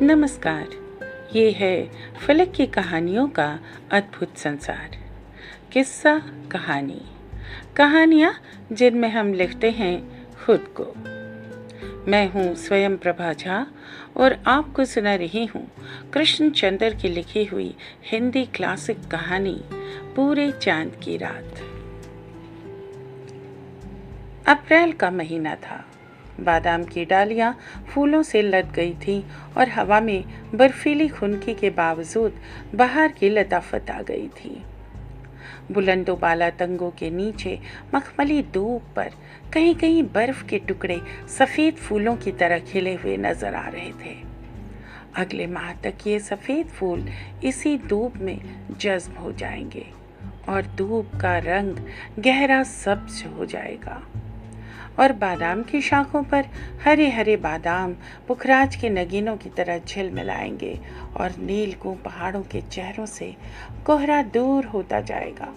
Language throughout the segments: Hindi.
नमस्कार। ये है फलक की कहानियों का अद्भुत संसार। किस्सा कहानी, कहानियाँ जिनमें हम लिखते हैं खुद को। मैं हूँ स्वयं प्रभा झा और आपको सुना रही हूँ कृष्णचंद्र की लिखी हुई हिंदी क्लासिक कहानी पूरे चांद की रात। अप्रैल का महीना था। बादाम की डालियां फूलों से लद गई थीं और हवा में बर्फीली खुनकी के बावजूद बाहर की लताफत आ गई थी। बुलंदो बाला तंगों के नीचे मखमली धूप पर कहीं कहीं बर्फ के टुकड़े सफेद फूलों की तरह खिले हुए नजर आ रहे थे। अगले माह तक ये सफेद फूल इसी धूप में जज्ब हो जाएंगे और धूप का रंग गहरा सब्ज हो जाएगा और बादाम की शाखों पर हरे हरे बादाम पुखराज के नगीनों की तरह झिलमिलाएंगे और नीलकुंभ पहाड़ों के चेहरों से कोहरा दूर होता जाएगा।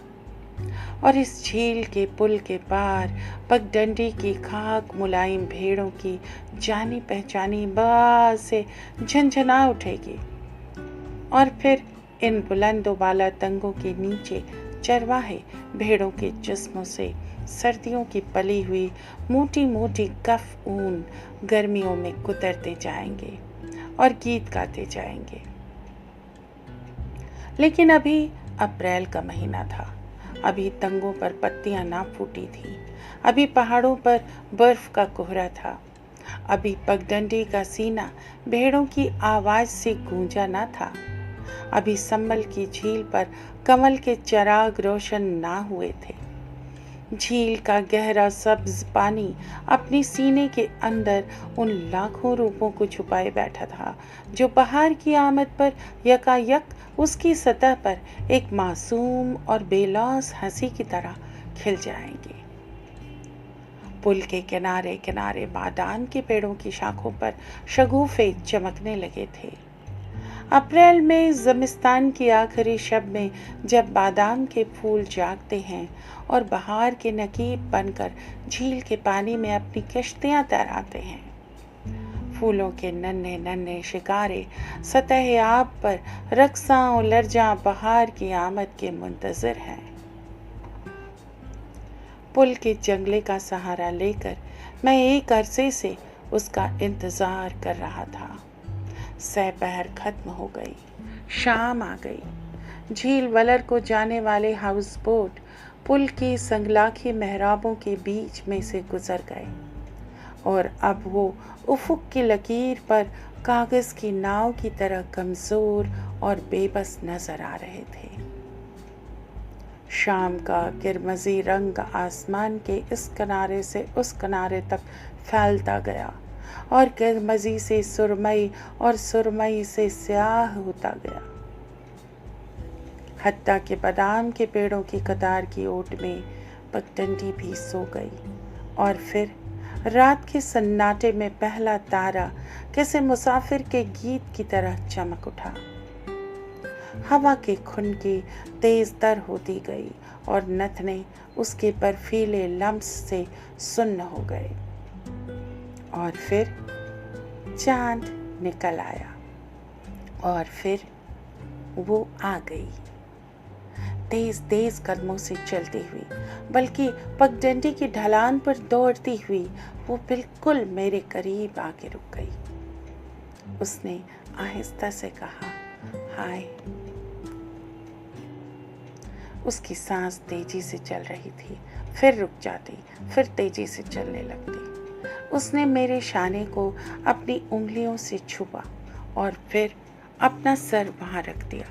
और इस झील के पुल के पार पगडंडी की खाक मुलायम भेड़ों की जानी पहचानी बाज से झंझना उठेगी। और फिर इन बुलंदो बाला तंगों के नीचे चरवाहे भेड़ों के जिस्मों से सर्दियों की पली हुई मोटी मोटी कफ ऊन गर्मियों में कुतरते जाएंगे और गीत गाते जाएंगे। लेकिन अभी अप्रैल का महीना था। अभी तंगों पर पत्तियां ना फूटी थी। अभी पहाड़ों पर बर्फ का कोहरा था। अभी पगडंडी का सीना भेड़ों की आवाज से गूंजा ना था। अभी संभल की झील पर कमल के चिराग रोशन ना हुए थे। झील का गहरा सब्ज पानी अपने सीने के अंदर उन लाखों रूपों को छुपाए बैठा था जो बहार की आमद पर यकायक उसकी सतह पर एक मासूम और बेलौस हंसी की तरह खिल जाएंगे। पुल के किनारे किनारे बादाम के पेड़ों की शाखों पर शगुफे चमकने लगे थे। अप्रैल में ज़मिस्तान की आखिरी शब में जब बादाम के फूल जागते हैं और बहार के नकीब बनकर झील के पानी में अपनी कश्तियां तैराते हैं, फूलों के नन्हे नन्हे शिकारे सतह आब पर रक्सां और लर्जा बहार की आमद के मुंतज़िर हैं। पुल के जंगले का सहारा लेकर मैं एक अरसे से उसका इंतज़ार कर रहा था। सहपहर खत्म हो गई, शाम आ गई। झील वलर को जाने वाले हाउस बोट पुल की संगलाखी मेहराबों के बीच में से गुजर गए और अब वो उफुक की लकीर पर कागज की नाव की तरह कमजोर और बेबस नजर आ रहे थे। शाम का किरमजी रंग आसमान के इस किनारे से उस किनारे तक फैलता गया और किरमजी से सुरमई और सुरमई से स्याह होता गया। हत्ता के बादाम के पेड़ों की कतार की ओट में पगडंडी भी सो गई और फिर रात के सन्नाटे में पहला तारा किसी मुसाफिर के गीत की तरह चमक उठा। हवा के खुनकी तेज तर होती गई और नथने उसके बर्फीले लम्स से सुन्न हो गए। और फिर चांद निकल आया और फिर वो आ गई, तेज तेज कदमों से चलती हुई, बल्कि पगडंडी की ढलान पर दौड़ती हुई वो बिल्कुल मेरे करीब आके रुक गई। उसने आहिस्ता से कहा, हाय। उसकी सांस तेजी से चल रही थी, फिर रुक जाती, फिर तेजी से चलने लगती। उसने मेरे शाने को अपनी उंगलियों से छुपा और फिर अपना सर वहाँ रख दिया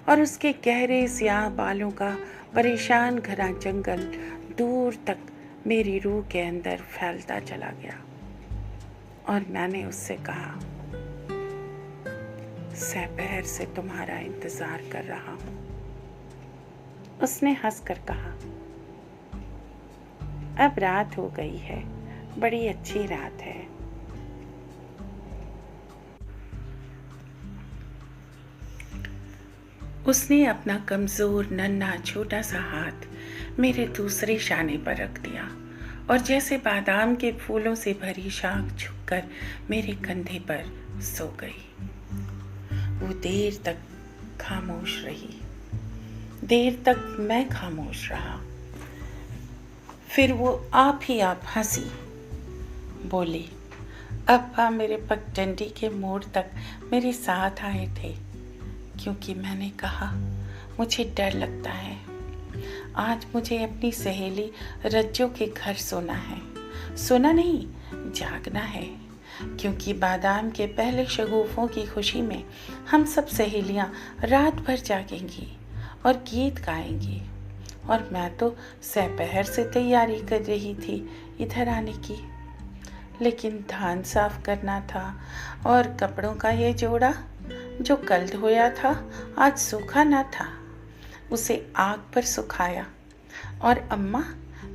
और उसके गहरे स्याह बालों का परेशान घना जंगल दूर तक मेरी रूह के अंदर फैलता चला गया। और मैंने उससे कहा, सहपहर से तुम्हारा इंतजार कर रहा हूँ। उसने हंसकर कहा, अब रात हो गई है, बड़ी अच्छी रात है। उसने अपना कमजोर नन्हा छोटा सा हाथ मेरे दूसरे शाने पर रख दिया और जैसे बादाम के फूलों से भरी शाख झुककर मेरे कंधे पर सो गई। वो देर तक खामोश रही। देर तक मैं खामोश रहा। फिर वो आप ही आप हंसी, बोली, अब्बा मेरे पगडंडी के मोड़ तक मेरे साथ आए थे क्योंकि मैंने कहा मुझे डर लगता है। आज मुझे अपनी सहेली रज्जो के घर सोना है। सोना नहीं, जागना है, क्योंकि बादाम के पहले शगुफों की खुशी में हम सब सहेलियां रात भर जागेंगी और गीत गाएंगी। और मैं तो दोपहर से तैयारी कर रही थी इधर आने की, लेकिन धान साफ करना था और कपड़ों का ये जोड़ा जो कल धोया था आज सूखा ना था, उसे आग पर सुखाया। और अम्मा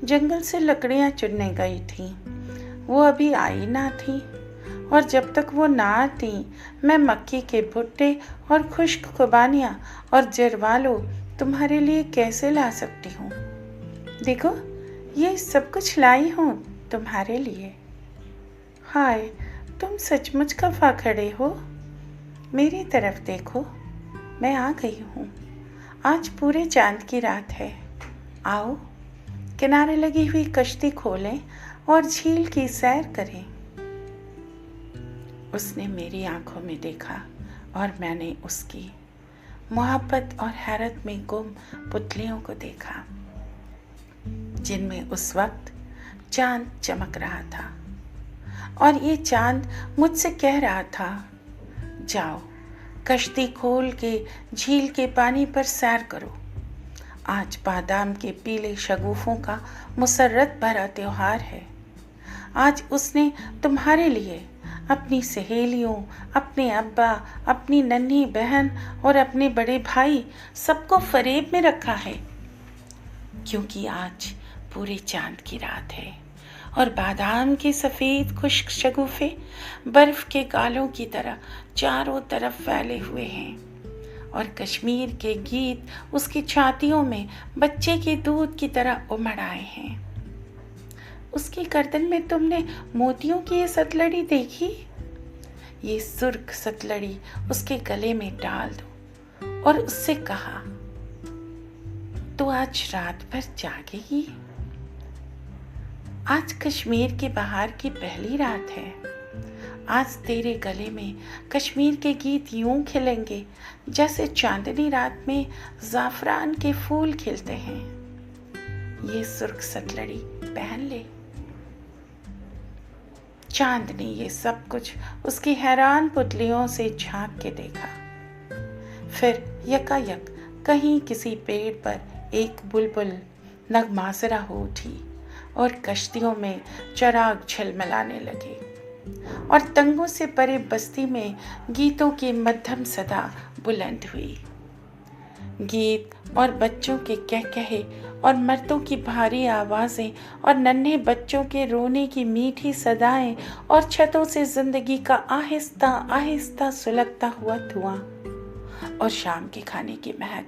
जंगल से लकड़ियाँ चुनने गई थी, वो अभी आई ना थी। और जब तक वो ना आती मैं मक्की के भुट्टे और खुश्क खुबानियाँ और जरवालो तुम्हारे लिए कैसे ला सकती हूँ। देखो ये सब कुछ लाई हूँ तुम्हारे लिए। हाय, तुम सचमुच खफा खड़े हो। मेरी तरफ देखो, मैं आ गई हूँ। आज पूरे चांद की रात है। आओ किनारे लगी हुई कश्ती खोलें और झील की सैर करें। उसने मेरी आंखों में देखा और मैंने उसकी मोहब्बत और हैरत में गुम पुतलियों को देखा, जिनमें उस वक्त चांद चमक रहा था। और ये चांद मुझसे कह रहा था, जाओ कश्ती खोल के झील के पानी पर सैर करो। आज बादाम के पीले शगुफों का मुसर्रत भरा त्योहार है। आज उसने तुम्हारे लिए अपनी सहेलियों, अपने अब्बा, अपनी नन्ही बहन और अपने बड़े भाई सबको फरेब में रखा है, क्योंकि आज पूरे चांद की रात है और बादाम के सफ़ेद खुश्क शगुफे बर्फ़ के गालों की तरह चारों तरफ फैले हुए हैं और कश्मीर के गीत उसकी छातियों में बच्चे के दूध की तरह उमड़ आए हैं। उसकी गर्दन में तुमने मोतियों की ये सतलड़ी देखी? ये सुर्ख सतलड़ी उसके गले में डाल दो और उससे कहा, तो आज रात भर जागेगी। आज कश्मीर के बहार की पहली रात है। आज तेरे गले में कश्मीर के गीत यूं खिलेंगे जैसे चांदनी रात में ज़ाफ़रान के फूल खिलते हैं। ये सुर्ख सतलड़ी पहन ले। चांद ने ये सब कुछ उसकी हैरान पुतलियों से झांक के देखा। फिर यकायक कहीं किसी पेड़ पर एक बुलबुल नगमासरा हो उठी और कश्तियों में चराग झलमलाने लगे और तंगों से परे बस्ती में गीतों की मध्यम सदा बुलंद हुई। गीत और बच्चों के कहकहे और मर्दों की भारी आवाज़ें और नन्हे बच्चों के रोने की मीठी सदाएं और छतों से जिंदगी का आहिस्ता आहिस्ता सुलगता हुआ धुआं और शाम के खाने की महक,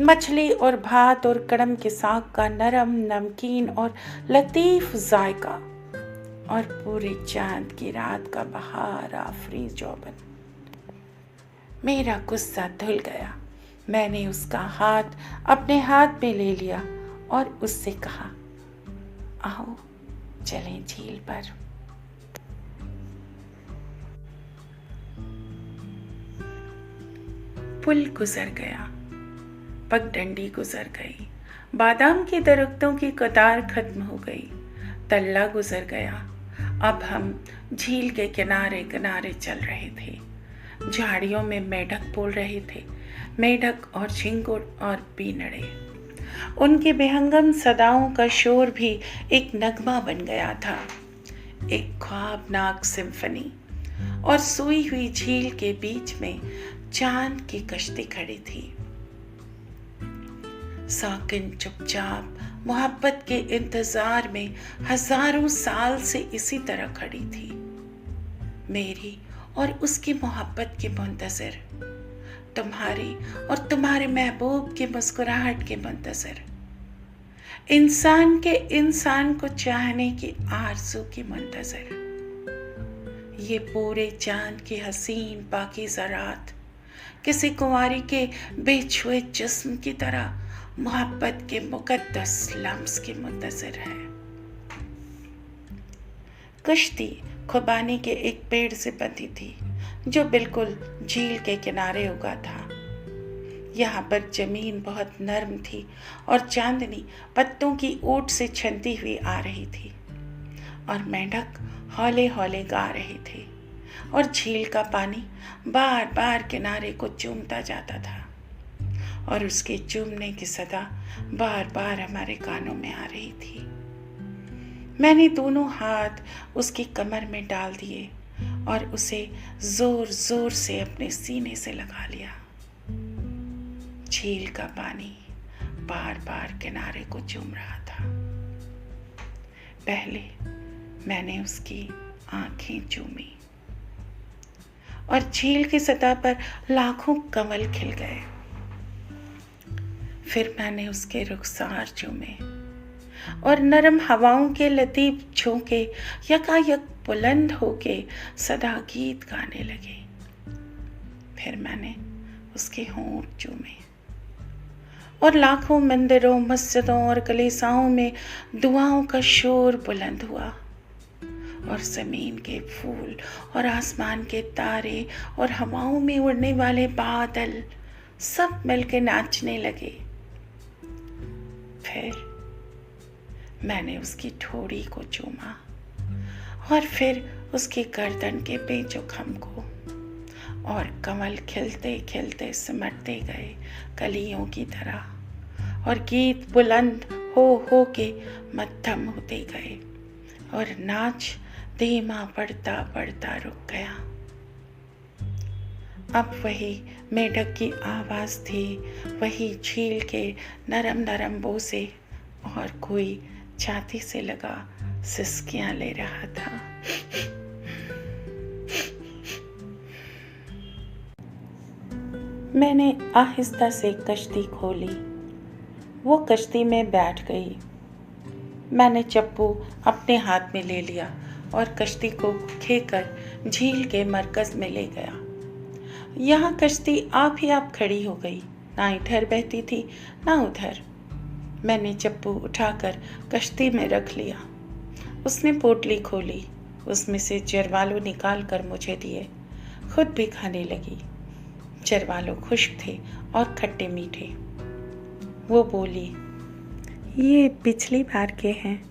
मछली और भात और कड़म के साग का नरम नमकीन और लतीफ़ जायका और पूरे चांद की रात का बहार आफरी जौबन। मेरा गुस्सा धुल गया। मैंने उसका हाथ अपने हाथ में ले लिया और उससे कहा, आओ चलें झील पर। पुल गुजर गया, पगडंडी गुजर गई, बादाम के दरख्तों की कतार खत्म हो गई, तल्ला गुजर गया। अब हम झील के किनारे किनारे चल रहे थे। झाड़ियों में मेढक बोल रहे थे, मेढक और झिंगुर और बीनड़े। उनके बेहंगम सदाओं का शोर भी एक नगमा बन गया था, एक ख्वाबनाक सिम्फनी। और सोई हुई झील के बीच में चांद की कश्ती खड़ी थी। साकिन चुपचाप मोहब्बत के इंतजार में हजारों साल से इसी तरह खड़ी थी, मेरी और उसकी मोहब्बत के मुंतज़िर, तुम्हारी और तुम्हारे महबूब की मुस्कुराहट के मुंतज़िर, इंसान के इंसान को चाहने की आरज़ू की मुंतज़िर। ये पूरे चांद की हसीन पाकीज़ा रात किसी कुंवारी के बेछुए जिस्म की तरह मोहब्बत के मुकद्दस लम्स की मुंतज़िर है। कश्ती खुबानी के एक पेड़ से बंधी थी जो बिल्कुल झील के किनारे उगा था। यहाँ पर जमीन बहुत नर्म थी और चांदनी पत्तों की ओट से छनती हुई आ रही थी और मेंढक हौले हौले गा रहे थे और झील का पानी बार बार किनारे को चूमता जाता था और उसके चूमने की सदा बार बार हमारे कानों में आ रही थी। मैंने दोनों हाथ उसकी कमर में डाल दिए और उसे जोर जोर से अपने सीने से लगा लिया। झील का पानी बार बार किनारे को चूम रहा था। पहले मैंने उसकी आंखें चूमी और झील की सतह पर लाखों कमल खिल गए। फिर मैंने उसके रुखसार चूमे और नरम हवाओं के लतीफ झोंके यकायक बुलंद होके सदा गीत गाने लगे। फिर मैंने उसके होंठ चूमे और लाखों मंदिरों, मस्जिदों और कलीसियाओं में दुआओं का शोर बुलंद हुआ और ज़मीन के फूल और आसमान के तारे और हवाओं में उड़ने वाले बादल सब मिलकर नाचने लगे। फिर मैंने उसकी ठोड़ी को चूमा और फिर उसकी गर्दन के पेचोखम को और कमल खिलते खिलते सिमटते गए कलियों की तरह और गीत बुलंद हो के मध्यम होते गए और नाच धीमा बढ़ता बढ़ता रुक गया। अब वही मेढक की आवाज़ थी, वही झील के नरम नरम बोसे और कोई छाती से लगा सिसकियां ले रहा था। मैंने आहिस्ता से कश्ती खोली। वो कश्ती में बैठ गई। मैंने चप्पू अपने हाथ में ले लिया और कश्ती को खेकर झील के मरकज़ में ले गया। यहाँ कश्ती आप ही आप खड़ी हो गई, ना इधर बहती थी ना उधर। मैंने चप्पू उठाकर कश्ती में रख लिया। उसने पोटली खोली, उसमें से जरवालो निकाल कर मुझे दिए, खुद भी खाने लगी। जरवालो खुश्क थे और खट्टे मीठे। वो बोली, ये पिछली बार के हैं।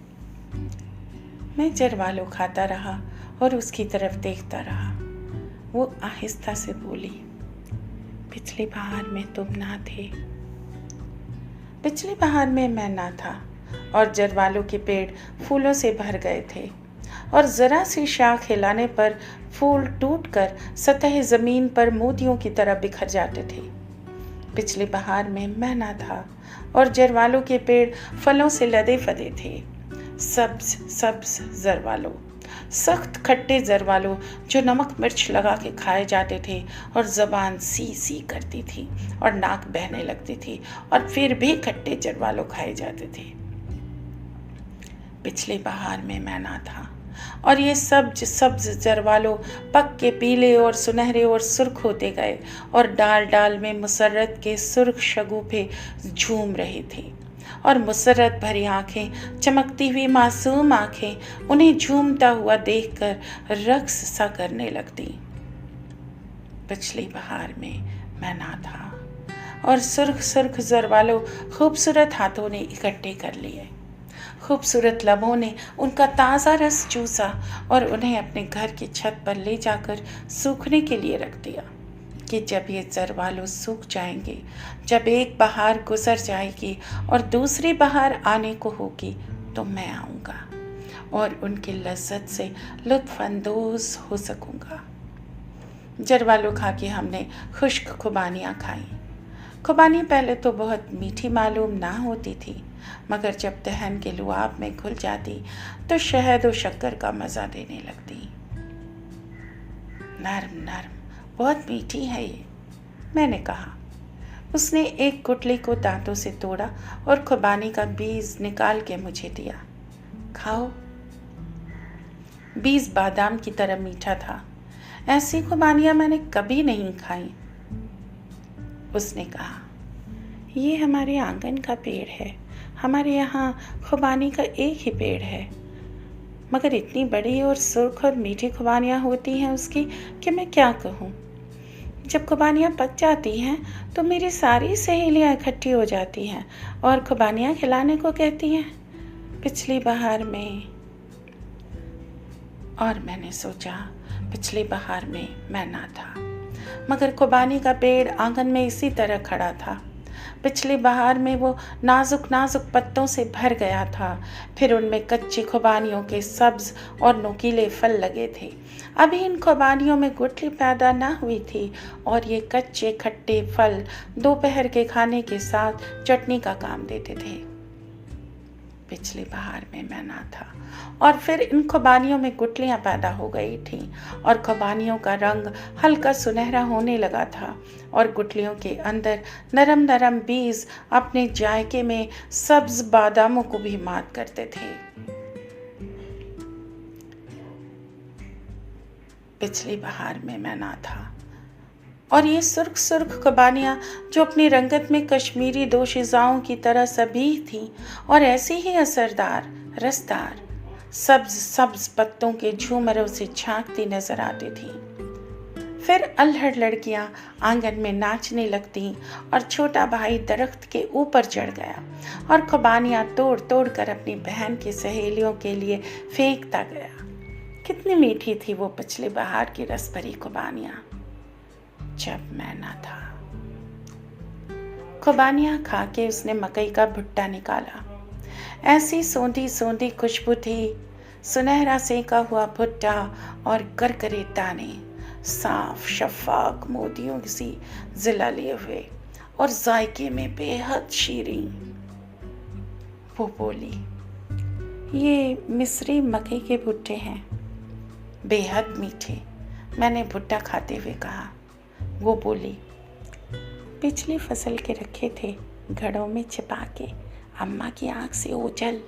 मैं जरवालो खाता रहा और उसकी तरफ देखता रहा। वो आहिस्ता से बोली, पिछली बहार में तुम ना थे। पिछली बहार में मैं ना था और जरवालों के पेड़ फूलों से भर गए थे और ज़रा सी शाख हिलाने पर फूल टूटकर सतह ज़मीन पर मोतियों की तरह बिखर जाते थे। पिछली बहार में मैं ना था और जरवालों के पेड़ फलों से लदे फदे थे। सब्ज सब्ज जरवालो, सख्त खट्टे जरवालो जो नमक मिर्च लगा के खाए जाते थे और ज़बान सी सी करती थी और नाक बहने लगती थी और फिर भी खट्टे जरवालो खाए जाते थे। पिछली बहार में मैं ना था और ये सब्ज सब्ज जरवालो पक के पीले और सुनहरे और सुर्ख होते गए और डाल डाल में मुसर्रत के सुर्ख शगुफे झूम रहे थे और मुसर्रत भरी आंखें, चमकती हुई मासूम आंखें उन्हें झूमता हुआ देखकर रक्स सा करने लगती। पिछली बहार में मैं ना था और सुर्ख सुर्ख जरवालो खूबसूरत हाथों ने इकट्ठे कर लिए। खूबसूरत लबों ने उनका ताज़ा रस चूसा और उन्हें अपने घर की छत पर ले जाकर सूखने के लिए रख दिया कि जब ये जरवालो सूख जाएंगे, जब एक बहार गुजर जाएगी और दूसरी बहार आने को होगी तो मैं आऊँगा और उनकी लज्जत से लुत्फ़ अंदोज़ हो सकूँगा। जरवालो खा के हमने खुश्क खुबानियाँ खाई। खुबानी पहले तो बहुत मीठी मालूम ना होती थी, मगर जब दहन के लुआब में घुल जाती तो शहद और शक्कर का मज़ा देने लगती। नर्म नर्म, बहुत मीठी है ये, मैंने कहा। उसने एक गुठली को दांतों से तोड़ा और खुबानी का बीज निकाल के मुझे दिया। खाओ। बीज बादाम की तरह मीठा था। ऐसी खुबानियाँ मैंने कभी नहीं खाई। उसने कहा, ये हमारे आंगन का पेड़ है। हमारे यहाँ खुबानी का एक ही पेड़ है, मगर इतनी बड़ी और सुर्ख और मीठी खुबानियाँ होती हैं उसकी कि मैं क्या कहूँ। जब खुबानियाँ पक जाती हैं तो मेरी सारी सहेलियाँ इकट्ठी हो जाती हैं और खुबानियाँ खिलाने को कहती हैं। पिछली बहार में, और मैंने सोचा पिछली बहार में मैं ना था, मगर खुबानी का पेड़ आंगन में इसी तरह खड़ा था। पिछली बहार में वो नाजुक नाजुक पत्तों से भर गया था। फिर उनमें कच्ची खुबानियों के सब्ज और नुकीले फल लगे थे। अभी इन खुबानियों में गुठली पैदा न हुई थी और ये कच्चे खट्टे फल दोपहर के खाने के साथ चटनी का काम देते थे। पिछली बहार में मैं ना था और फिर इन खुबानियों में गुठलियाँ पैदा हो गई थीं और खुबानियों का रंग हल्का सुनहरा होने लगा था और गुठलियों के अंदर नरम नरम बीज अपने जायके में सब्ज बादामों को भी मात करते थे। पिछली बहार में मैं ना था और ये सुर्ख सुर्ख खुबानियाँ जो अपनी रंगत में कश्मीरी दोशीज़ाओं की तरह सभी थीं और ऐसी ही असरदार रसदार सब्ज सब्ज पत्तों के झूमरों से झांकती नजर आती थीं। फिर अल्हड़ लड़कियां आंगन में नाचने लगतीं और छोटा भाई दरख्त के ऊपर चढ़ गया और खुबानियाँ तोड़ तोड़ कर अपनी बहन की सहेलियों के लिए फेंकता गया। कितनी मीठी थी वो पिछली बहार की रस भरी खुबानियाँ जब मैं ना था। खुबानियाँ खा के उसने मकई का भुट्टा निकाला। ऐसी सोंधी सोंधी खुशबू थी, सुनहरा सेका हुआ भुट्टा और करकरे दाने साफ शफाक मोतियों सी जिला लिए हुए और जायके में बेहद शीरीं। वो बोली, ये मिस्री मकई के भुट्टे हैं, बेहद मीठे। मैंने भुट्टा खाते हुए कहा। वो बोली, पिछली फसल के रखे थे घड़ों में छिपा के, अम्मा की आंख से ओझल।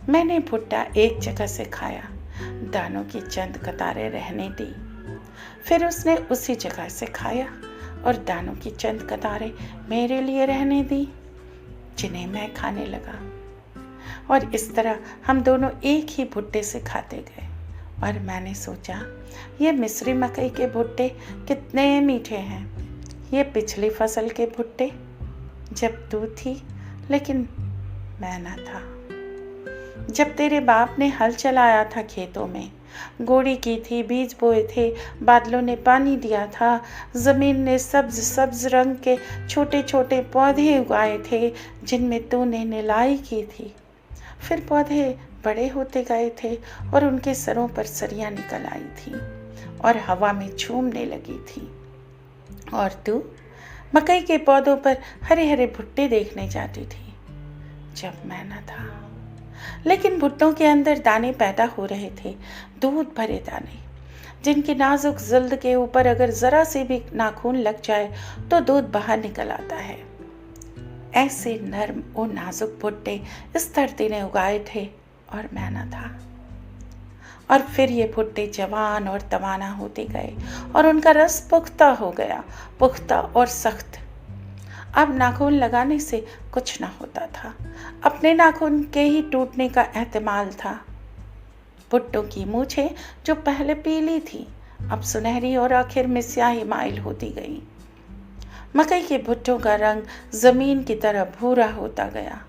मैंने भुट्टा एक जगह से खाया, दानों की चंद कतारें रहने दी। फिर उसने उसी जगह से खाया और दानों की चंद कतारें मेरे लिए रहने दी, जिन्हें मैं खाने लगा। और इस तरह हम दोनों एक ही भुट्टे से खाते गए। और मैंने सोचा, ये मिस्री मकई के भुट्टे कितने मीठे हैं। ये पिछली फसल के भुट्टे जब तू थी लेकिन मैं ना था, जब तेरे बाप ने हल चलाया था खेतों में, गोड़ी की थी, बीज बोए थे, बादलों ने पानी दिया था, ज़मीन ने सब्ज सब्ज रंग के छोटे छोटे पौधे उगाए थे जिनमें तूने निलाई की थी। फिर पौधे बड़े होते गए थे और उनके सरों पर सरियां निकल आई थी और हवा में झूमने लगी थी। और तू मकई के पौधों पर हरे हरे भुट्टे देखने जाती थी जब मैं न था। लेकिन भुट्टों के अंदर दाने पैदा हो रहे थे, दूध भरे दाने, जिनकी नाजुक जिल्द के ऊपर अगर जरा से भी नाखून लग जाए तो दूध बाहर निकल आता है। ऐसे नर्म और नाजुक भुट्टे इस धरती ने उगाए थे और मैं न था। और फिर ये भुट्टे जवान और तवाना होते गए और उनका रस पुख्ता हो गया, पुख्ता और सख्त। अब नाखून लगाने से कुछ ना होता था, अपने नाखून के ही टूटने का एहतमाल था। भुट्टों की मूछें जो पहले पीली थी अब सुनहरी और आखिर में स्याही माइल होती गई। मकई के भुट्टों का रंग जमीन की तरह भूरा होता गया।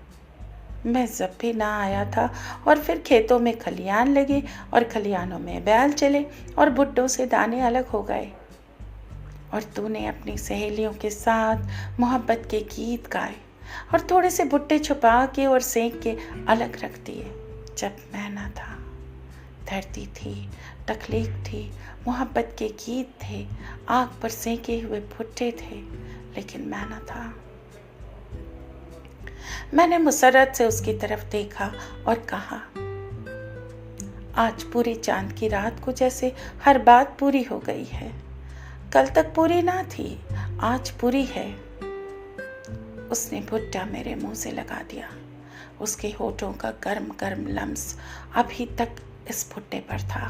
मैं जब भी ना आया था और फिर खेतों में खलियान लगे और खलियानों में बैल चले और भुट्टों से दाने अलग हो गए और तूने अपनी सहेलियों के साथ मोहब्बत के गीत गाए और थोड़े से भुट्टे छुपा के और सेंक के अलग रख दिए जब मैं ना था। धरती थी, तख्लीक थी, मोहब्बत के गीत थे, आग पर सेंके हुए भुट्टे थे, लेकिन मैं ना था। मैंने मुसर्रत से उसकी तरफ देखा और कहा, आज पूरी चांद की रात को जैसे हर बात पूरी हो गई है। कल तक पूरी ना थी, आज पूरी है। उसने भुट्टा मेरे मुंह से लगा दिया। उसके होठों का गर्म गर्म लम्स अभी तक इस भुट्टे पर था।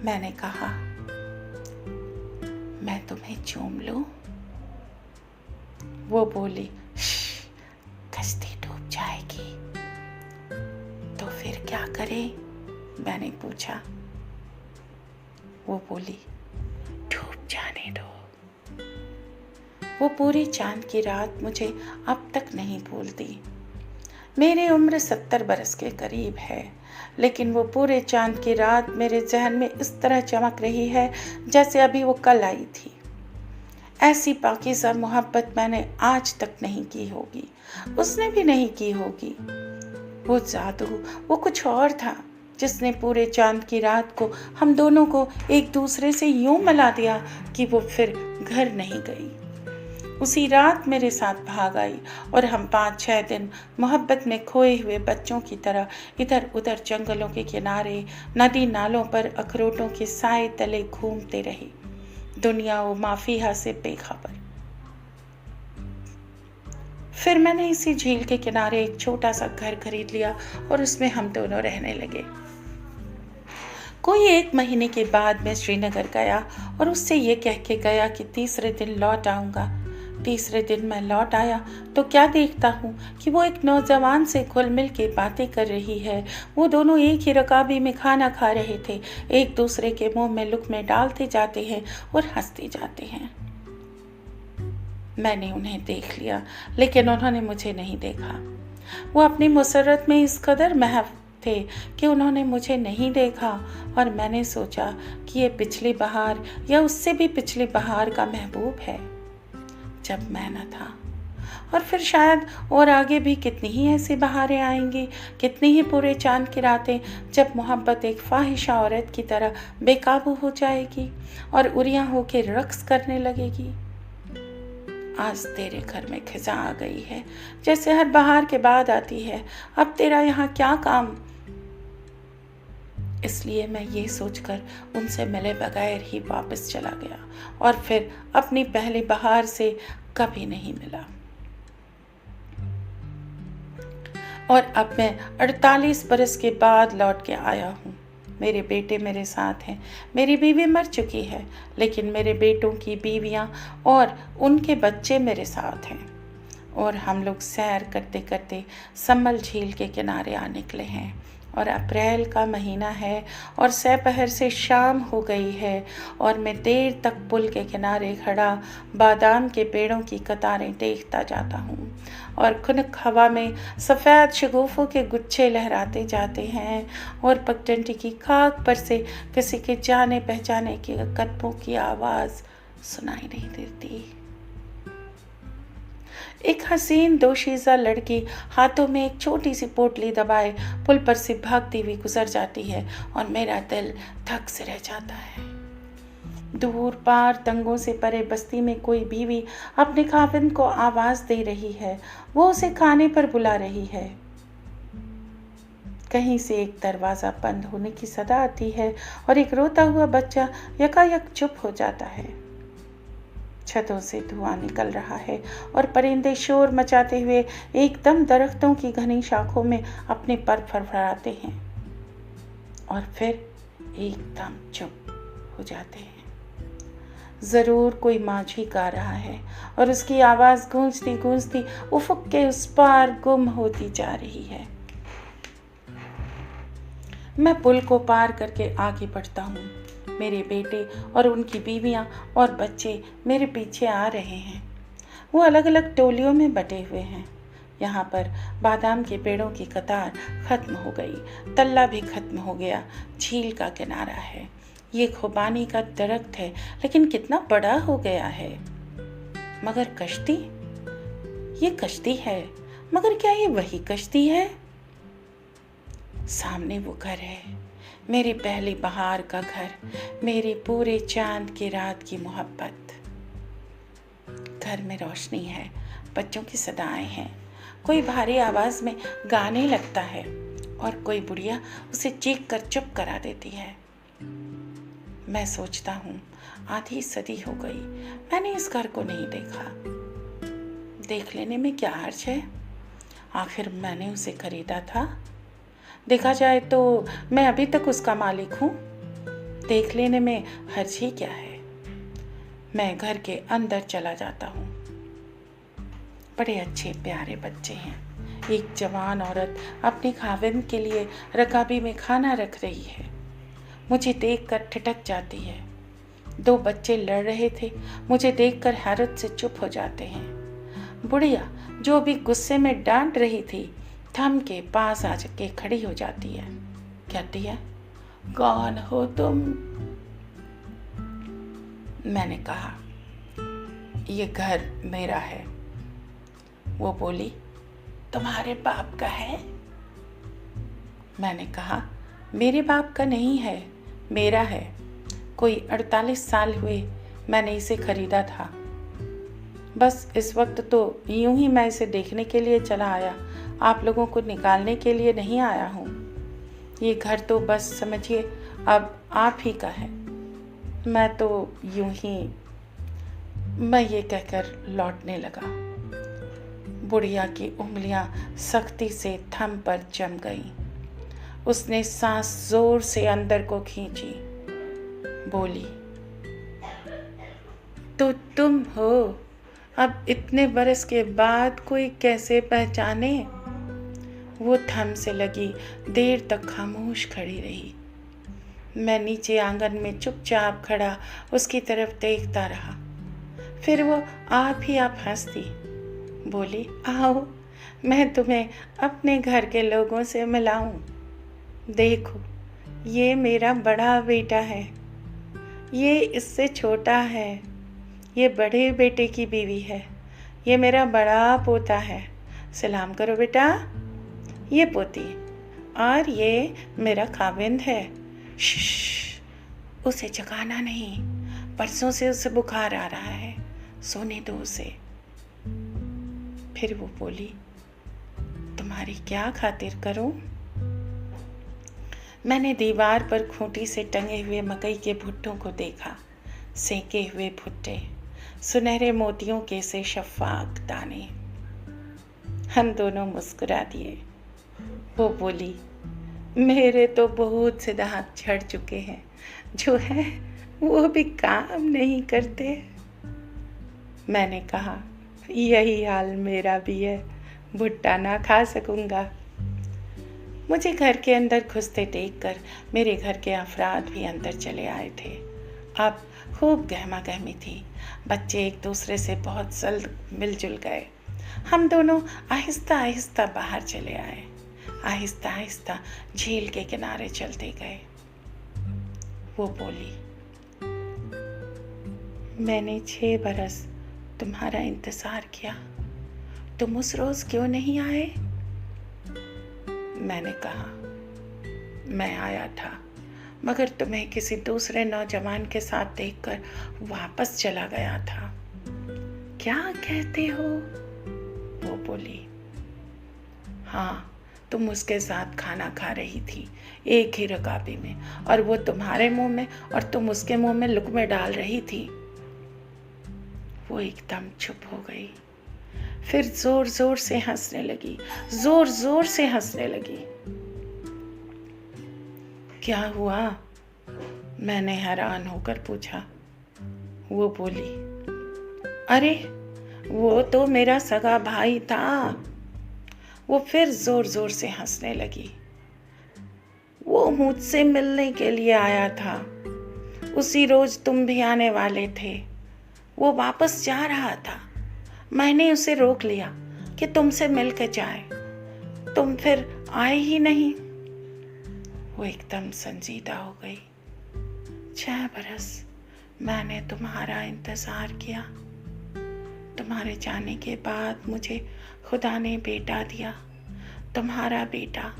मैंने कहा, मैं तुम्हें चूम लूं? वो बोली, कश्ती डूब जाएगी। तो फिर क्या करें? मैंने पूछा। वो बोली, डूब जाने दो। वो पूरी चांद की रात मुझे अब तक नहीं भूलती। मेरी उम्र 70 बरस के करीब है, लेकिन वो पूरे चांद की रात मेरे जहन में इस तरह चमक रही है जैसे अभी वो कल आई थी। ऐसी पाकीज़ा मोहब्बत मैंने आज तक नहीं की होगी, उसने भी नहीं की होगी। वो जादू, वो कुछ और था जिसने पूरे चांद की रात को हम दोनों को एक दूसरे से यूं मिला दिया कि वो फिर घर नहीं गई। उसी रात मेरे साथ भाग आई और हम 5-6 दिन मोहब्बत में खोए हुए बच्चों की तरह इधर उधर जंगलों के किनारे, नदी नालों पर अखरोटों के साए तले घूमते रहे, दुनिया व माफिया से बेखबर। फिर मैंने इसी झील के किनारे एक छोटा सा घर खरीद लिया और उसमें हम दोनों रहने लगे। कोई 1 महीने के बाद मैं श्रीनगर गया और उससे ये कह के गया कि तीसरे दिन लौट आऊँगा। तीसरे दिन मैं लौट आया तो क्या देखता हूँ कि वो एक नौजवान से घुल मिल के बातें कर रही है। वो दोनों एक ही रकाबी में खाना खा रहे थे, एक दूसरे के मुंह में लुक़्मे डालते जाते हैं और हंसते जाते हैं। मैंने उन्हें देख लिया, लेकिन उन्होंने मुझे नहीं देखा। वो अपनी मुसर्रत में इस कदर महव थे कि उन्होंने मुझे नहीं देखा और मैंने सोचा कि ये पिछली बहार या उससे भी पिछली बहार का महबूब है जब मैं न था। और फिर शायद और आगे भी कितनी ही ऐसी बहारें आएंगी, कितनी ही पूरे चांद की रातें जब मोहब्बत एक फाहिशा औरत की तरह बेकाबू हो जाएगी और उरियां होके रक्स करने लगेगी। आज तेरे घर में खिजा आ गई है, जैसे हर बहार के बाद आती है। अब तेरा यहाँ क्या काम? इसलिए मैं ये सोचकर उनसे मिले बगैर ही वापस चला गया और फिर अपनी पहली बहार से कभी नहीं मिला। और अब मैं 48 बरस के बाद लौट के आया हूँ। मेरे बेटे मेरे साथ हैं। मेरी बीवी मर चुकी है, लेकिन मेरे बेटों की बीवियाँ और उनके बच्चे मेरे साथ हैं। और हम लोग सैर करते करते सम्मल झील के किनारे आ निकले हैं और अप्रैल का महीना है और दोपहर से शाम हो गई है और मैं देर तक पुल के किनारे खड़ा बादाम के पेड़ों की कतारें देखता जाता हूँ और खुनक हवा में सफ़ेद शगुफ़ों के गुच्छे लहराते जाते हैं और पगडंडी की खाक पर से किसी के जाने पहचाने के कदमों की आवाज़ सुनाई नहीं देती। एक हसीन दोशीज़ा लड़की हाथों में एक छोटी सी पोटली दबाए पुल पर से भागती हुई गुजर जाती है और मेरा दिल धक से रह जाता है। दूर पार तंगों से परे बस्ती में कोई बीवी अपने खाविंद को आवाज़ दे रही है। वो उसे खाने पर बुला रही है। कहीं से एक दरवाज़ा बंद होने की सदा आती है और एक रोता हुआ बच्चा यकायक चुप हो जाता है। छतों से धुआं निकल रहा है और परिंदे शोर मचाते हुए एकदम दरख्तों की घनी शाखों में अपने पर फड़फड़ाते हैं और फिर एकदम चुप हो जाते हैं। ज़रूर कोई माझी गा रहा है और उसकी आवाज़ गूंजती गूंजती उफ़ुक के उस पार गुम होती जा रही है। मैं पुल को पार करके आगे बढ़ता हूँ। मेरे बेटे और उनकी बीवियाँ और बच्चे मेरे पीछे आ रहे हैं। वो अलग अलग टोलियों में बटे हुए हैं। यहाँ पर बादाम के पेड़ों की कतार ख़त्म हो गई, तल्ला भी ख़त्म हो गया। झील का किनारा है। ये खुबानी का दरख्त है, लेकिन कितना बड़ा हो गया है। मगर कश्ती, ये कश्ती है, मगर क्या ये वही कश्ती है? सामने वो घर है, मेरी पहली बहार का घर, मेरी पूरे चांद की रात की मोहब्बत। घर में रोशनी है, बच्चों की सदाएं हैं। कोई भारी आवाज़ में गाने लगता है और कोई बुढ़िया उसे चीख कर चुप करा देती है। मैं सोचता हूँ, आधी सदी हो गई, मैंने इस घर को नहीं देखा। देख लेने में क्या हर्ज है? आखिर मैंने उसे खरीदा था। देखा जाए तो मैं अभी तक उसका मालिक हूँ। देख लेने में हर्ज ही क्या है? मैं घर के अंदर चला जाता हूँ। बड़े अच्छे प्यारे बच्चे हैं। एक जवान औरत अपने खाविंद के लिए रकाबी में खाना रख रही है। मुझे देखकर ठिठक जाती है। 2 बच्चे लड़ रहे थे, मुझे देखकर हैरत से चुप हो जाते हैं। बुढ़िया जो भी गुस्से में डांट रही थी, थम के पास आ के खड़ी हो जाती है। कहती है, कौन हो तुम? मैंने कहा, ये घर मेरा है। वो बोली, तुम्हारे बाप का है? मैंने कहा, मेरे बाप का नहीं है, मेरा है। कोई 48 साल हुए मैंने इसे खरीदा था। बस इस वक्त तो यूं ही मैं इसे देखने के लिए चला आया, आप लोगों को निकालने के लिए नहीं आया हूँ। ये घर तो बस समझिए अब आप ही का है। मैं तो यूं ही, मैं ये कहकर लौटने लगा। बुढ़िया की उंगलियां सख्ती से थम पर जम गईं। उसने सांस जोर से अंदर को खींची। बोली, तो तुम हो? अब इतने बरस के बाद कोई कैसे पहचाने? वो थम से लगी देर तक खामोश खड़ी रही। मैं नीचे आंगन में चुपचाप खड़ा उसकी तरफ देखता रहा। फिर वो आप ही आप हंसती। बोली, आओ मैं तुम्हें अपने घर के लोगों से मिलाऊं। देखो, ये मेरा बड़ा बेटा है, ये इससे छोटा है, ये बड़े बेटे की बीवी है, ये मेरा बड़ा पोता है, सलाम करो बेटा। ये पोती, और ये मेरा खाविंद है। श्श, उसे जगाना नहीं, परसों से उसे बुखार आ रहा है, सोने दो उसे। फिर वो बोली, तुम्हारी क्या खातिर करूं? मैंने दीवार पर खूंटी से टंगे हुए मकई के भुट्टों को देखा। सेके हुए भुट्टे, सुनहरे मोतियों के से शफाक दाने। हम दोनों मुस्कुरा दिए। वो बोली, मेरे तो बहुत से दांत झड़ चुके हैं, जो है वो भी काम नहीं करते। मैंने कहा, यही हाल मेरा भी है, भुट्टा ना खा सकूंगा। मुझे घर के अंदर घुसते देखकर मेरे घर के अफराद भी अंदर चले आए थे। अब खूब गहमा गहमी थी। बच्चे एक दूसरे से बहुत जल्द मिलजुल गए। हम दोनों आहिस्ता आहिस्ता बाहर चले आए। आहिस्ता आहिस्ता झील के किनारे चलते गए। वो बोली, मैंने 6 बरस तुम्हारा इंतज़ार किया, तुम उस रोज़ क्यों नहीं आए? मैंने कहा, मैं आया था, मगर तुम्हें किसी दूसरे नौजवान के साथ देखकर वापस चला गया था। क्या कहते हो? वो बोली, हाँ, तुम उसके साथ खाना खा रही थी, एक ही रकाबी में, और वो तुम्हारे मुंह में और तुम उसके मुंह में लुक़्मे डाल रही थी। वो एकदम चुप हो गई, फिर जोर जोर से हंसने लगी, जोर जोर से हंसने लगी। क्या हुआ? मैंने हैरान होकर पूछा। वो बोली, अरे वो तो मेरा सगा भाई था। वो फिर जोर जोर से हंसने लगी। वो मुझसे मिलने के लिए आया था, उसी रोज तुम भी आने वाले थे। वो वापस जा रहा था, मैंने उसे रोक लिया कि तुमसे मिल के जाए, तुम फिर आए ही नहीं। वो एकदम संजीदा हो गई। 6 बरस मैंने तुम्हारा इंतज़ार किया, तुम्हारे जाने के बाद मुझे खुदा ने बेटा दिया, तुम्हारा बेटा,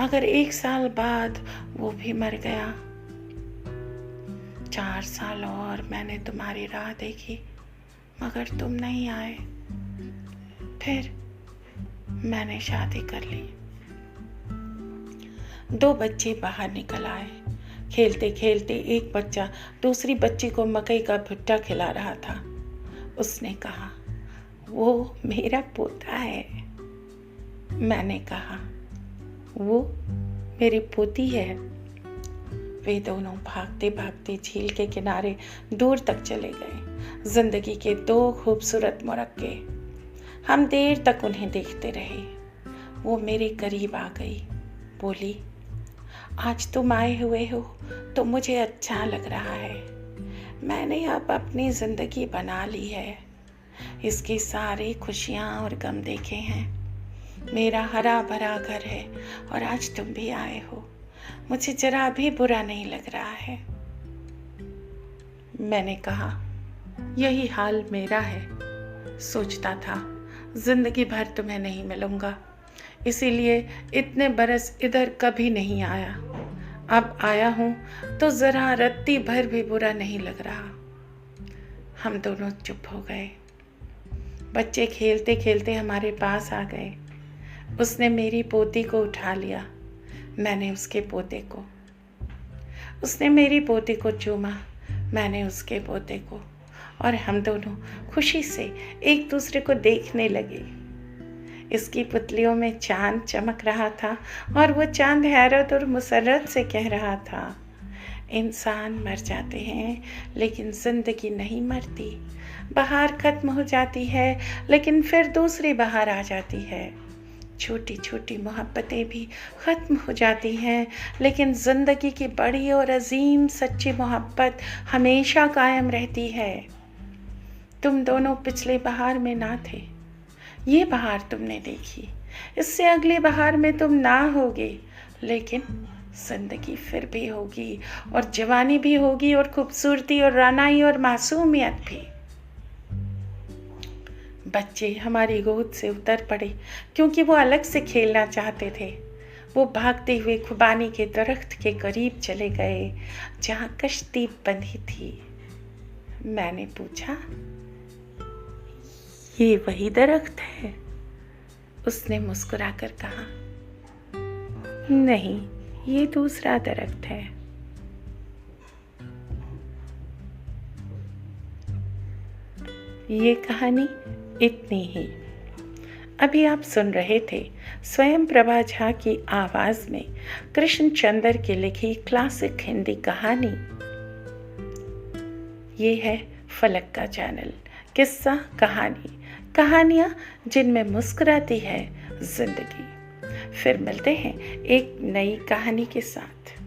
मगर 1 साल बाद वो भी मर गया। 4 साल और मैंने तुम्हारी राह देखी, मगर तुम नहीं आए। फिर मैंने शादी कर ली। 2 बच्चे बाहर निकल आए। खेलते खेलते एक बच्चा दूसरी बच्ची को मकई का भुट्टा खिला रहा था। उसने कहा, वो मेरा पोता है। मैंने कहा, वो मेरी पोती है। वे दोनों भागते भागते झील के किनारे दूर तक चले गए। जिंदगी के 2 खूबसूरत मौक़े, हम देर तक उन्हें देखते रहे। वो मेरे करीब आ गई, बोली, आज तुम आए हुए हो तो मुझे अच्छा लग रहा है। मैंने अब अपनी ज़िंदगी बना ली है। इसकी सारी खुशियाँ और गम देखे हैं। मेरा हरा भरा घर है और आज तुम भी आए हो। मुझे जरा भी बुरा नहीं लग रहा है। मैंने कहा, यही हाल मेरा है। सोचता था जिंदगी भर तुम्हें नहीं मिलूंगा, इसीलिए इतने बरस इधर कभी नहीं आया। अब आया हूँ तो ज़रा रत्ती भर भी बुरा नहीं लग रहा। हम दोनों चुप हो गए। बच्चे खेलते खेलते हमारे पास आ गए। उसने मेरी पोती को उठा लिया, मैंने उसके पोते को। उसने मेरी पोती को चूमा, मैंने उसके पोते को, और हम दोनों खुशी से एक दूसरे को देखने लगे। इसकी पुतलियों में चांद चमक रहा था और वो चांद हैरत और मुसर्रत से कह रहा था, इंसान मर जाते हैं लेकिन ज़िंदगी नहीं मरती। बहार ख़त्म हो जाती है लेकिन फिर दूसरी बहार आ जाती है। छोटी छोटी मोहब्बतें भी ख़त्म हो जाती हैं लेकिन ज़िंदगी की बड़ी और अजीम सच्ची मोहब्बत हमेशा कायम रहती है। तुम दोनों पिछले बहार में ना थे, ये बहार तुमने देखी, इससे अगली बहार में तुम ना होगे, लेकिन ज़िंदगी फिर भी होगी और जवानी भी होगी और खूबसूरती और रानाई और मासूमियत भी। बच्चे हमारी गोद से उतर पड़े क्योंकि वो अलग से खेलना चाहते थे। वो भागते हुए खुबानी के दरख्त के करीब चले गए जहाँ कश्ती बंधी थी। मैंने पूछा, ये वही दरख्त है? उसने मुस्कुराकर कहा, नहीं, ये दूसरा दरख्त है। ये कहानी इतनी ही। अभी आप सुन रहे थे स्वयं प्रभा झा की आवाज़ में कृष्णचंद्र की लिखी क्लासिक हिंदी कहानी। ये है फलक का चैनल, किस्सा कहानी, कहानियाँ जिनमें मुस्कुराती है ज़िंदगी। फिर मिलते हैं एक नई कहानी के साथ।